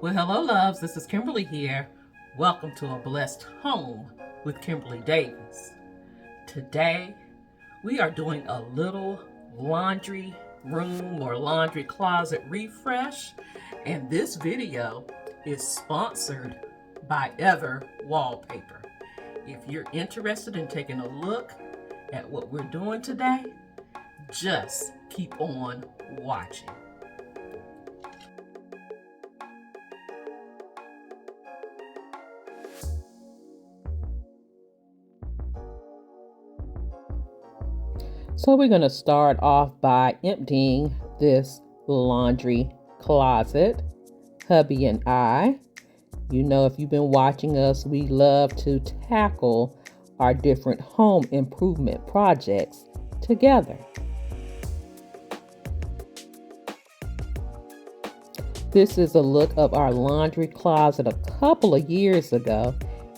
Well, hello, loves. This is Kimberly here. Welcome to A Blessed Home with Kimberly Davis. Today, we are doing a little laundry room or laundry closet refresh, and this video is sponsored by Ever Wallpaper. If you're interested in taking a look at what we're doing today, just keep on watching. So we're going to start off by emptying this laundry closet. Hubby and I, you know, if you've been watching us, we love to tackle our different home improvement projects together. This is a look of our laundry closet a couple of years ago.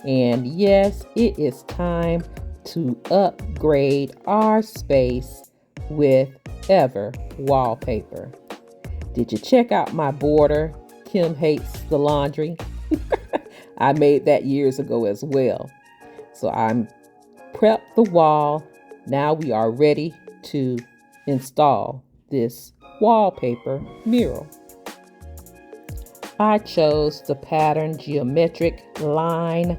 And yes, it is time to upgrade our space with Ever Wallpaper. Did you check out my border? Kim hates the laundry. I made that years ago as well. So I'm prepped the wall. Now we are ready to install this wallpaper mural. I chose the pattern geometric line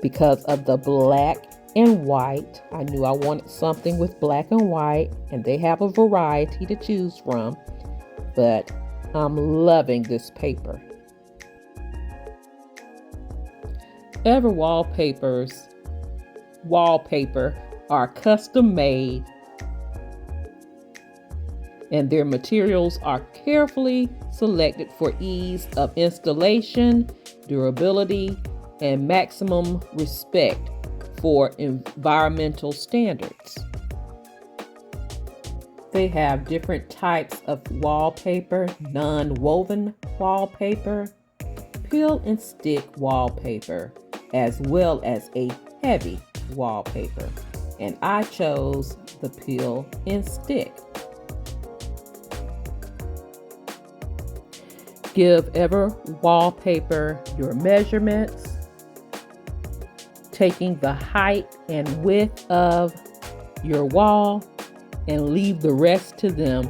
because of the black and white. I knew I wanted something with black and white, and they have a variety to choose from, but I'm loving this paper. Ever Wallpaper's wallpaper are custom made, and their materials are carefully selected for ease of installation, durability, and maximum respect for environmental standards. They have different types of wallpaper: non-woven wallpaper, peel and stick wallpaper, as well as a heavy wallpaper. And I chose the peel and stick. Give Ever Wallpaper your measurements, taking the height and width of your wall, and leave the rest to them.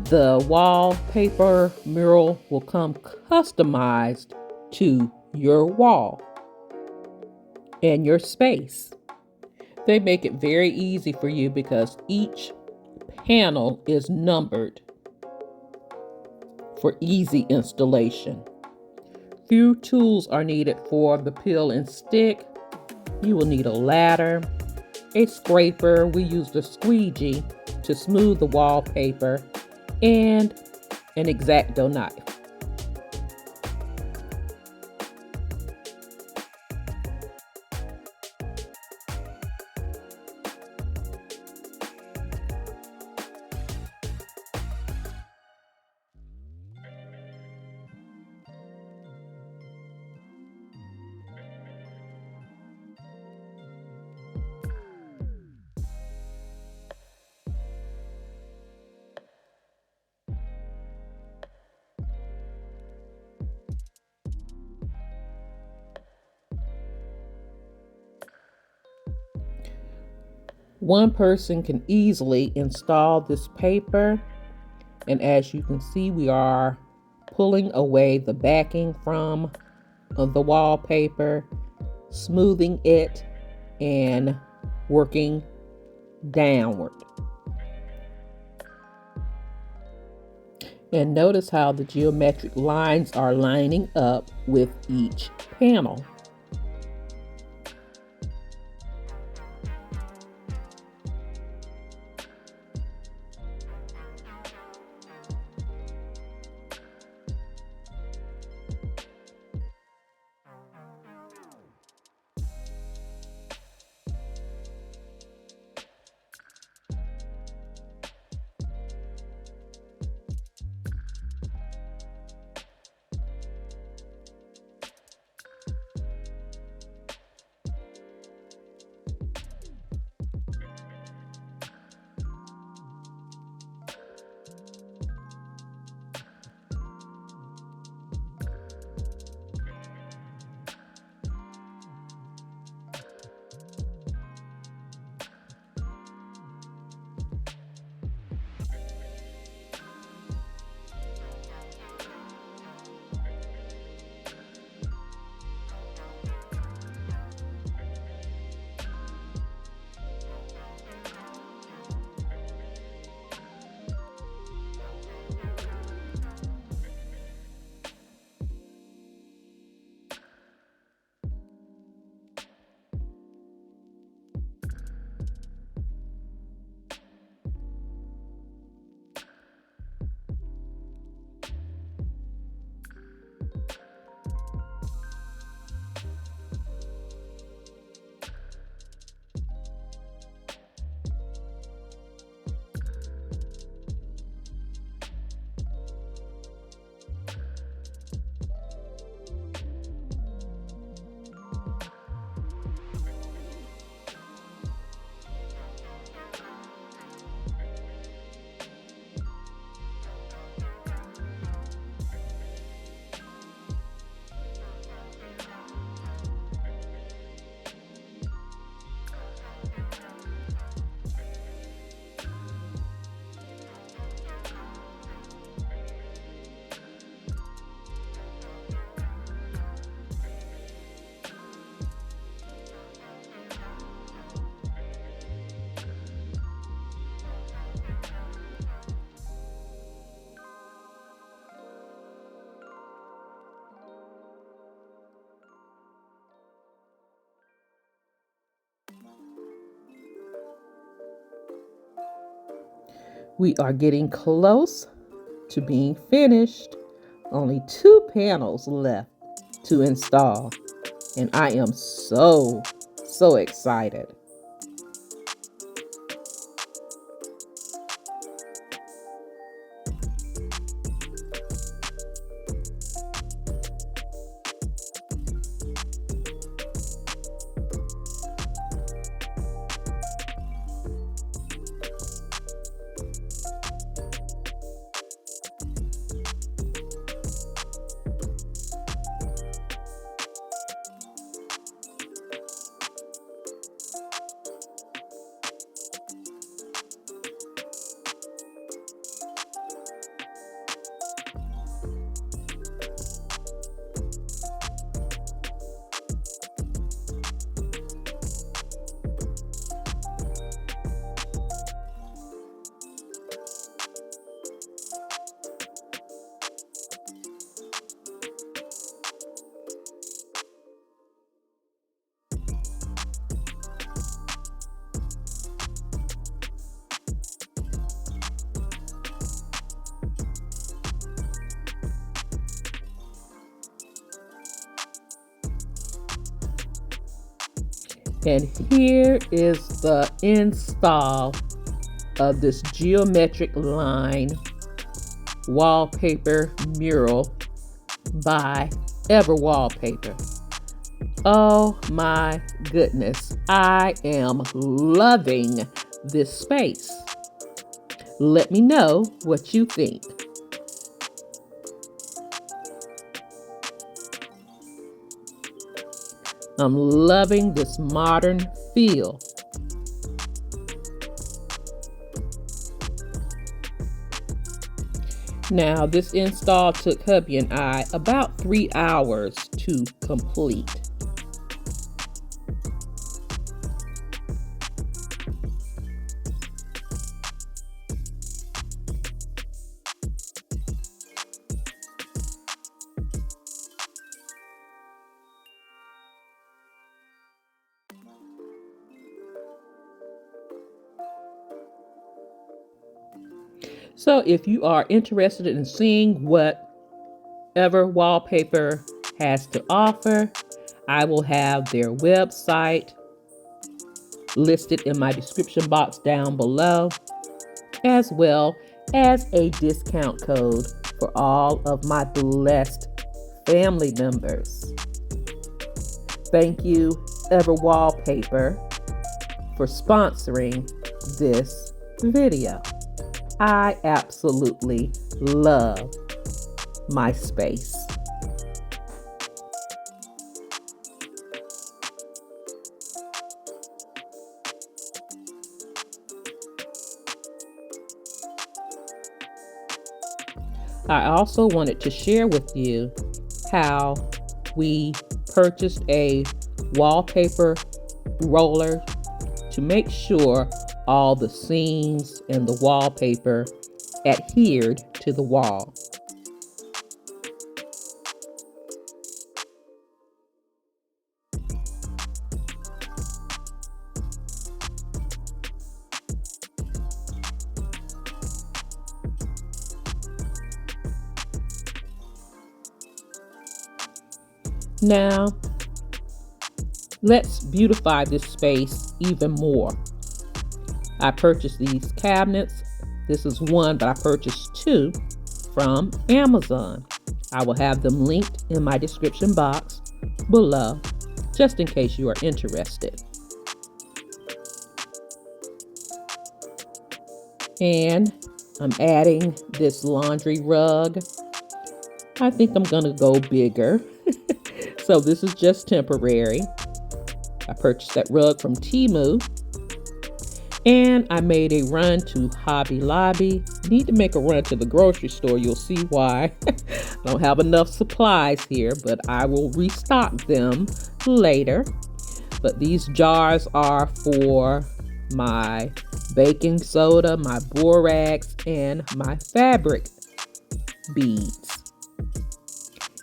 The wallpaper mural will come customized to your wall and your space. They make it very easy for you because each panel is numbered for easy installation. Few tools are needed for the peel and stick. You will need a ladder, a scraper. We use the squeegee to smooth the wallpaper, and an X-Acto knife. One person can easily install this paper, and as you can see, we are pulling away the backing from the wallpaper, smoothing it, and working downward. And notice how the geometric lines are lining up with each panel. We are getting close to being finished. Only 2 panels left to install, and I am so excited. And here is the install of this geometric line wallpaper mural by Ever Wallpaper. Oh my goodness, I am loving this space. Let me know what you think. I'm loving this modern feel. Now, this install took hubby and I about 3 hours to complete. So if you are interested in seeing what Ever Wallpaper has to offer, I will have their website listed in my description box down below, as well as a discount code for all of my blessed family members. Thank you, Ever Wallpaper, for sponsoring this video. I absolutely love my space. I also wanted to share with you how we purchased a wallpaper roller to make sure all the seams and the wallpaper adhered to the wall. Now, let's beautify this space even more. I purchased these cabinets. This is one, but I purchased 2 from Amazon. I will have them linked in my description box below, just in case you are interested. And I'm adding this laundry rug. I think I'm gonna go bigger. So this is just temporary. I purchased that rug from Temu. And I made a run to Hobby Lobby. Need to make a run to the grocery store. You'll see why. I don't have enough supplies here, but I will restock them later. But these jars are for my baking soda, my borax, and my fabric beads.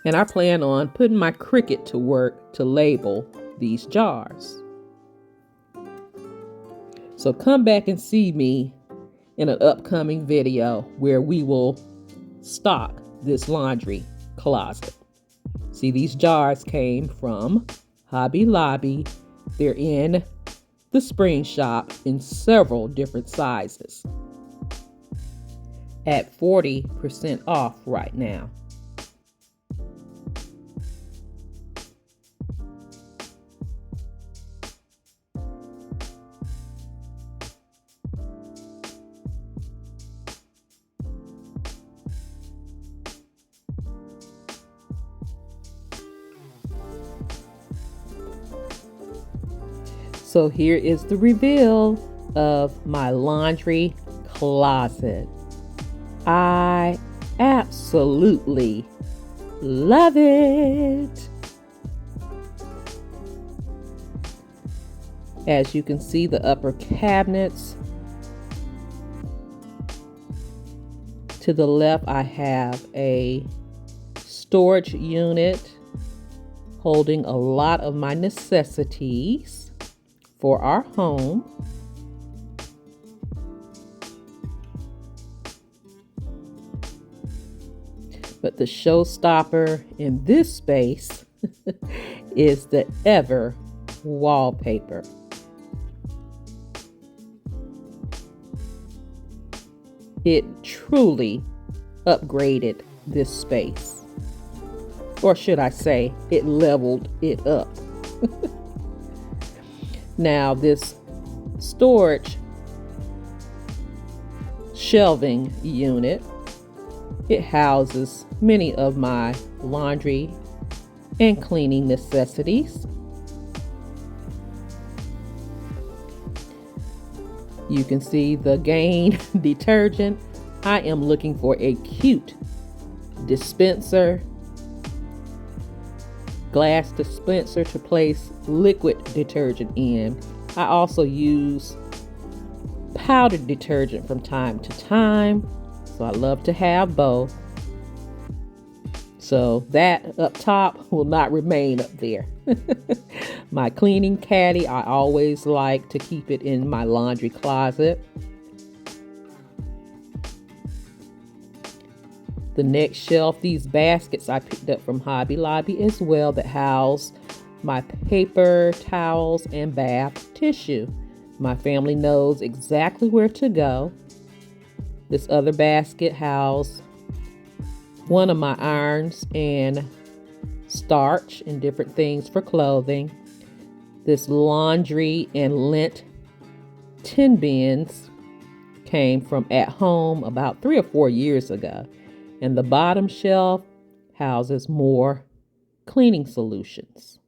And I plan on putting my Cricut to work to label these jars. So come back and see me in an upcoming video where we will stock this laundry closet. See, these jars came from Hobby Lobby. They're in the spring shop in several different sizes at 40% off right now. So here is the reveal of my laundry closet. I absolutely love it. As you can see, the upper cabinets. To the left, I have a storage unit holding a lot of my necessities for our home. But the showstopper in this space is the Ever Wallpaper. It truly upgraded this space. Or should I say, it leveled it up. Now, this storage shelving unit, it houses many of my laundry and cleaning necessities. You can see the Gain detergent. I am looking for a cute dispenser, glass dispenser to place liquid detergent in. I also use powdered detergent from time to time, so I love to have both. So that up top will not remain up there. My cleaning caddy, I always like to keep it in my laundry closet. The next shelf, these baskets I picked up from Hobby Lobby as well that house my paper, towels, and bath tissue. My family knows exactly where to go. This other basket houses one of my irons and starch and different things for clothing. This laundry and lint tin bins came from At Home about 3 or 4 years ago. And the bottom shelf houses more cleaning solutions.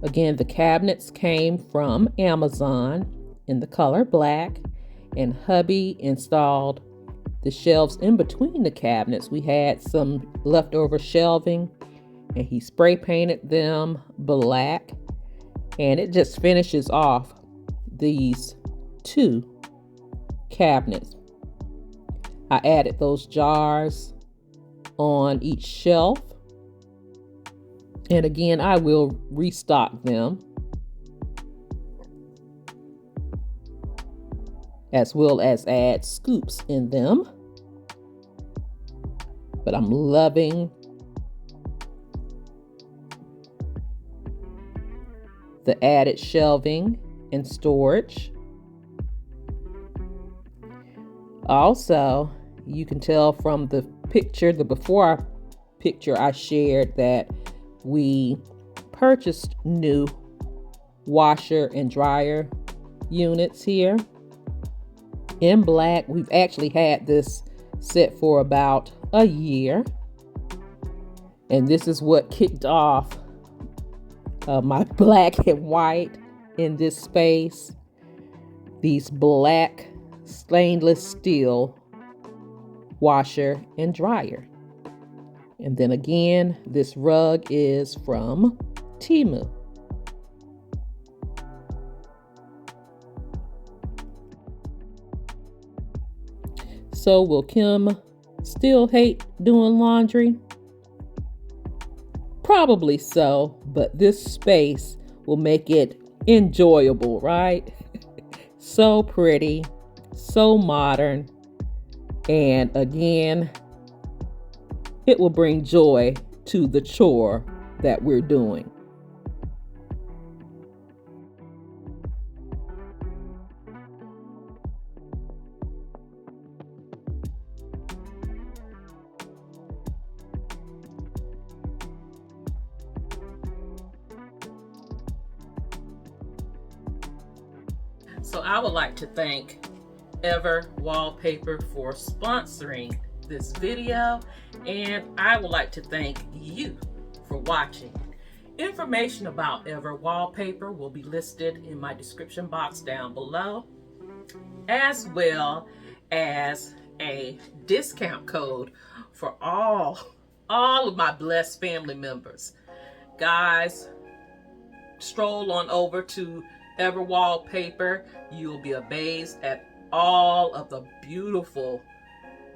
Again, the cabinets came from Amazon in the color black, and hubby installed the shelves in between the cabinets. We had some leftover shelving, and he spray painted them black, and it just finishes off these 2 cabinets. I added those jars on each shelf. And again, I will restock them, as well as add scoops in them. But I'm loving the added shelving and storage. Also, you can tell from the picture, the before picture I shared, that we purchased new washer and dryer units here in black. We've actually had this set for about a year, and this is what kicked off my black and white in this space. These black stainless steel washer and dryer. And then again, this rug is from Temu. So will Kim still hate doing laundry? Probably Probably so, but this space will make it enjoyable, right? So pretty, so modern, and again, it will bring joy to the chore that we're doing. So I would like to thank Ever Wallpaper for sponsoring this video, and I would like to thank you for watching. Information about Ever Wallpaper will be listed in my description box down below, as well as a discount code for all of my blessed family members. Guys, stroll on over to Ever Wallpaper. You'll be amazed at all of the beautiful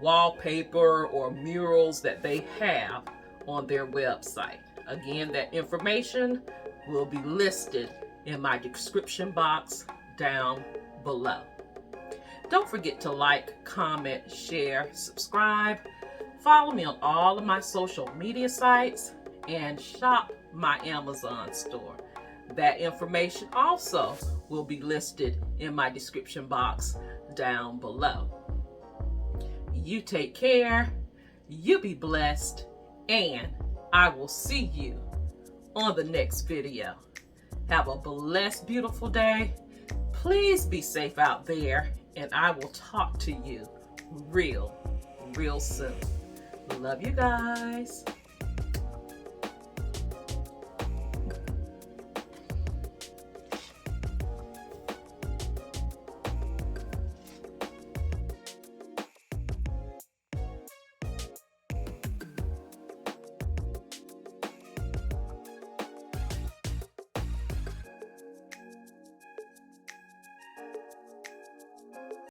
wallpaper or murals that they have on their website. Again, that information will be listed in my description box down below. Don't forget to like, comment, share, subscribe. Follow me on all of my social media sites and shop my Amazon store. That information also will be listed in my description box down below. You take care, you be blessed, and I will see you on the next video. Have a blessed, beautiful day. Please be safe out there, and I will talk to you real soon. Love you guys.